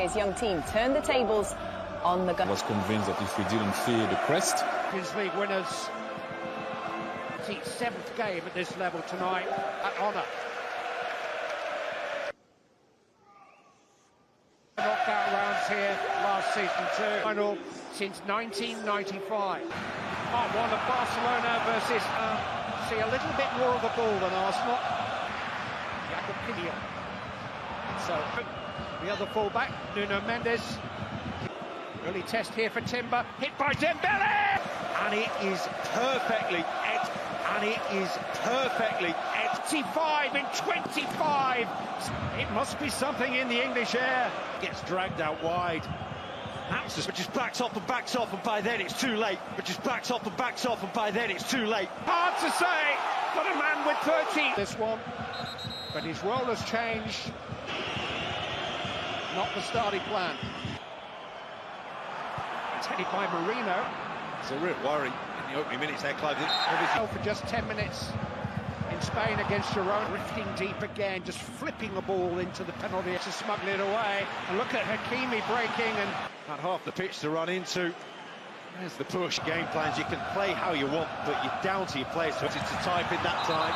His young team turned the tables on the... I was convinced that if we didn't fear the crest... Champions League winners. 7th game at this level tonight at Honour. Knockout rounds here last season too. Final since 1995. Part 1 of Barcelona versus see a little bit more of the ball than Arsenal. So the other fullback, Nuno Mendes. Early test here for Timber, hit by Dembele! And it is perfectly 85 in 25. It must be something in the English air. Gets dragged out wide. But just backs off and backs off, and by then it's too late. But just backs off and backs off, and by then it's too late. Hard to say, but a man with 30. This one, but his role has changed. Not the starting plan. It's headed by Marino. It's a real worry in the opening minutes there, Clive. For just 10 minutes in Spain against Girona. Drifting deep again, just flipping the ball into the penalty to smuggle it away. And look at Hakimi breaking and... Not half the pitch to run into. There's the push. Game plans, you can play how you want, but you're down to your players to type in that time.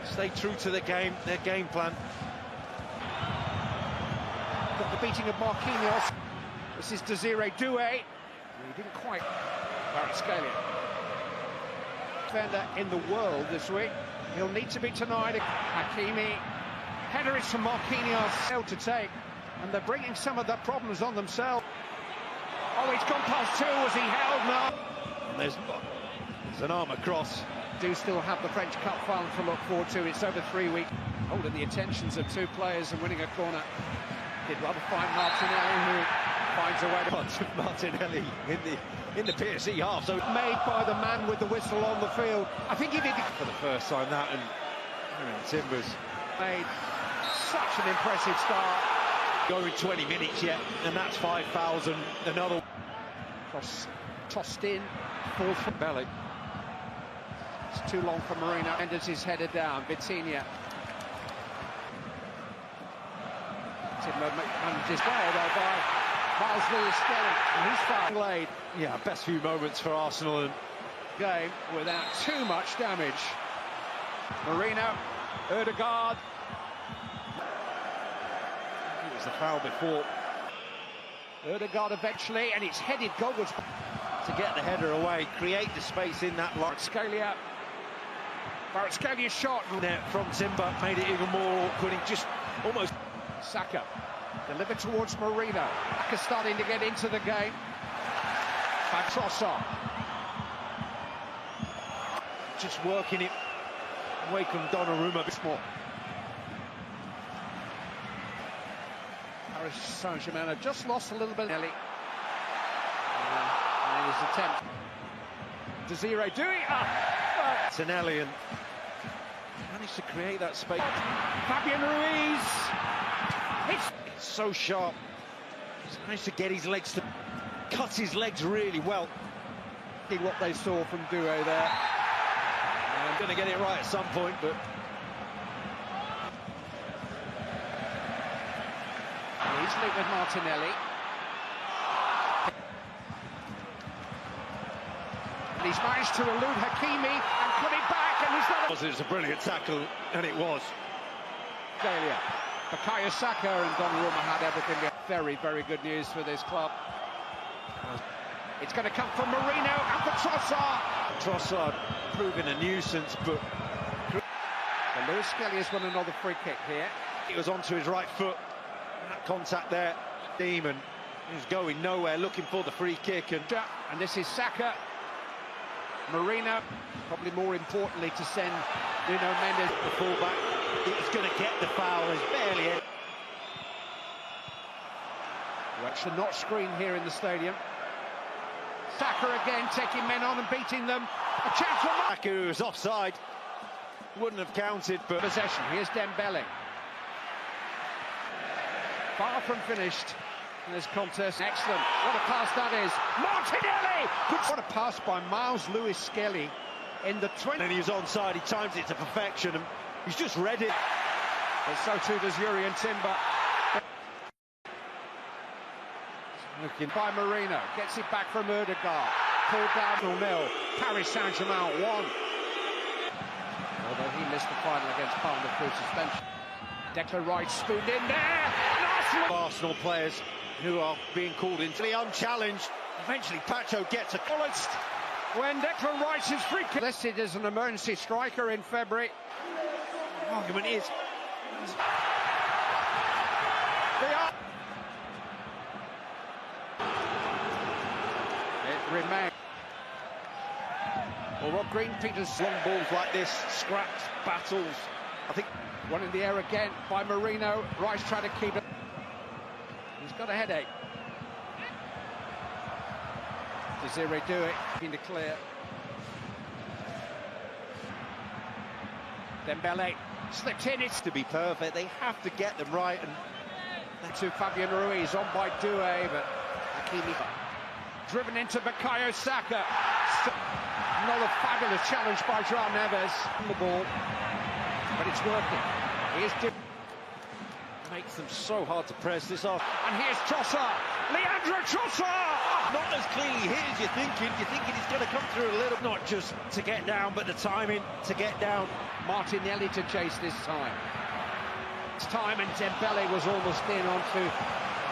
Stay true to the game, their game plan. Got the beating of Marquinhos. This is Desiree Doué. He didn't quite. Kvaratskhelia. Defender in the world this week. He'll need to be tonight. Hakimi. Header is from Marquinhos. Held to take. And they're bringing some of the problems on themselves. Oh, it's gone past 2. Was he held? No. And there's an arm across. Do still have the French Cup final to look forward to. It's over 3 weeks. Holding the attentions of 2 players and winning a corner. Did rather find Martinelli, who finds a way to Martinelli in the PSG half. So made by the man with the whistle on the field. I think he did it for the first time. That and Timbers made such an impressive start. Going 20 minutes yet, and that's 5 fouls and another. Cross tossed in, ball from Belly. It's too long for Marino. Mendes is headed down. Vitinha. Timber manages well though by Miles Lewis-Skelly, and he's far laid. Yeah, best few moments for Arsenal and game without too much damage. Marino, Ødegaard. It was the foul before. Ødegaard eventually, and it's headed goalwards to get the header away, create the space in that line. Kvaratskhelia shot from Timber made it even more awkward. He just almost. Saka delivered towards Marino. Saka starting to get into the game. By Trossard. Just working it away from Donnarumma a bit more. Paris Saint-Germain have just lost a little bit. Nelly. And his attempt. Desiree Doué. Tinelli and managed to create that space. Fabian Ruiz. It's so sharp. He's managed to get his legs to cut his legs really well. See what they saw from Doué there. I'm going to get it right at some point, but he's linked with Martinelli. And he's managed to elude Hakimi and put it back, and he's not. It was a brilliant tackle, and it was. Failure. Bukayo Saka and Donnarumma had everything. Very, very good news for this club. It's going to come from Marino and for Trossard. Trossard proving a nuisance, but Lewis-Skelly has won another free kick here. He was onto his right foot. That contact there, Demon. He's going nowhere, looking for the free kick, and this is Saka. Marino, probably more importantly, to send Nuno Mendes, the fullback. He's going to get the foul. There's barely it. Watch the notch screen here in the stadium. Saka again taking men on and beating them. A chance for Saka, who was offside. Wouldn't have counted, but possession. Here's Dembele. Far from finished in this contest. Excellent. What a pass that is. Martinelli! What a pass by Miles Lewis-Skelly in the 20. And he's onside. He times it to perfection, and he's just read it. And so too does Yuri and Timber. Looking by Marino, gets it back from Ødegaard. Pulled down 0-0. Paris Saint-Germain 1. Although he missed the final against Palmer through suspension. Declan Rice spooned in there. Arsenal players who are being called into the unchallenged. Eventually Pacho gets a Balanced when Declan Rice is free kick. Listed as an emergency striker in February. The argument is it remains. Well, Rob Green, Peters, long balls like this, scraps, battles. I think one in the air again by Marino. Rice trying to keep it. He's got a headache. Desiree do it, in the clear. Dembele slipped in. It's to be perfect, they have to get them right. And to Fabian Ruiz, on by Doué, but Hakimi driven into Bukayo Saka. Another fabulous challenge by João Neves on the ball, but it's working. He is makes them so hard to press this off. And here's Trossard, Leandro Trossard! Not as cleanly hit as you're thinking. You're thinking he's going to come through a little. Not just to get down, but the timing to get down. Martinelli to chase this time. It's time, and Dembele was almost in onto.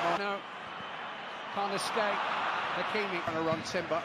Oh no, can't escape. Hakimi going to run Timber.